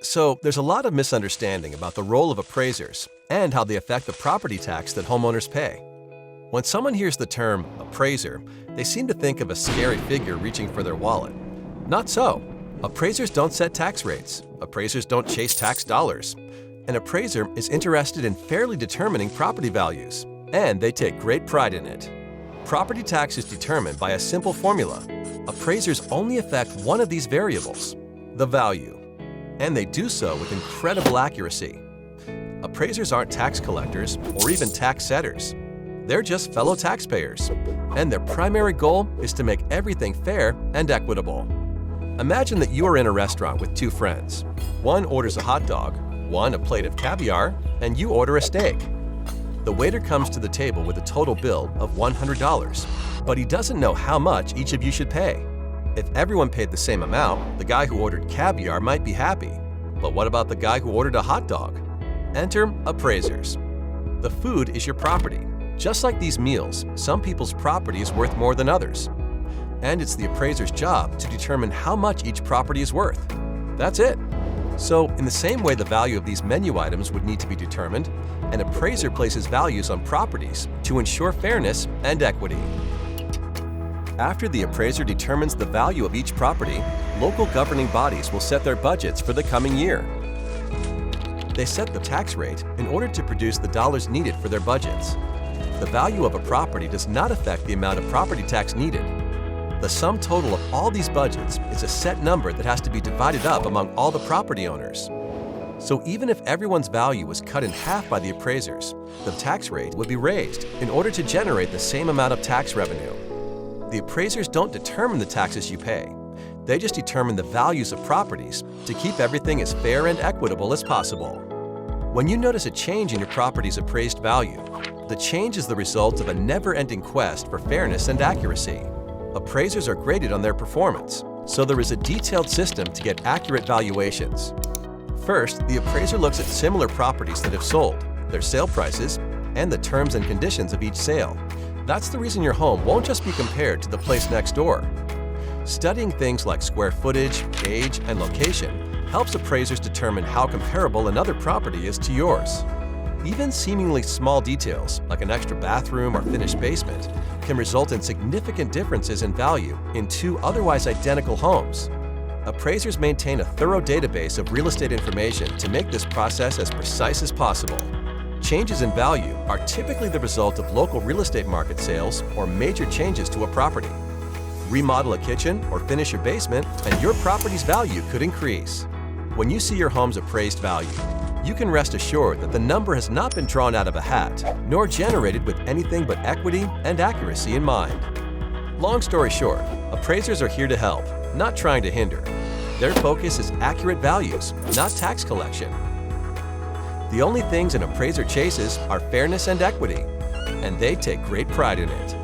So, there's a lot of misunderstanding about the role of appraisers and how they affect the property tax that homeowners pay. When someone hears the term appraiser, they seem to think of a scary figure reaching for their wallet. Not so. Appraisers don't set tax rates. Appraisers don't chase tax dollars. An appraiser is interested in fairly determining property values, and they take great pride in it. Property tax is determined by a simple formula. Appraisers only affect one of these variables, the value, and they do so with incredible accuracy. Appraisers aren't tax collectors or even tax setters. They're just fellow taxpayers, and their primary goal is to make everything fair and equitable. Imagine that you are in a restaurant with two friends. One orders a hot dog, one a plate of caviar, and you order a steak. The waiter comes to the table with a total bill of $100, but he doesn't know how much each of you should pay. If everyone paid the same amount, the guy who ordered caviar might be happy. But what about the guy who ordered a hot dog? Enter appraisers. The food is your property. Just like these meals, some people's property is worth more than others. And it's the appraiser's job to determine how much each property is worth. That's it. So, in the same way the value of these menu items would need to be determined, an appraiser places values on properties to ensure fairness and equity. After the appraiser determines the value of each property, local governing bodies will set their budgets for the coming year. They set the tax rate in order to produce the dollars needed for their budgets. The value of a property does not affect the amount of property tax needed. The sum total of all these budgets is a set number that has to be divided up among all the property owners. So even if everyone's value was cut in half by the appraisers, the tax rate would be raised in order to generate the same amount of tax revenue. The appraisers don't determine the taxes you pay. They just determine the values of properties to keep everything as fair and equitable as possible. When you notice a change in your property's appraised value, the change is the result of a never-ending quest for fairness and accuracy. Appraisers are graded on their performance, so there is a detailed system to get accurate valuations. First, the appraiser looks at similar properties that have sold, their sale prices, and the terms and conditions of each sale. That's the reason your home won't just be compared to the place next door. Studying things like square footage, age, and location helps appraisers determine how comparable another property is to yours. Even seemingly small details, like an extra bathroom or finished basement, can result in significant differences in value in two otherwise identical homes. Appraisers maintain a thorough database of real estate information to make this process as precise as possible. Changes in value are typically the result of local real estate market sales or major changes to a property. Remodel a kitchen or finish your basement, and your property's value could increase. When you see your home's appraised value, you can rest assured that the number has not been drawn out of a hat, nor generated with anything but equity and accuracy in mind. Long story short, appraisers are here to help, not trying to hinder. Their focus is accurate values, not tax collection. The only things an appraiser chases are fairness and equity, and they take great pride in it.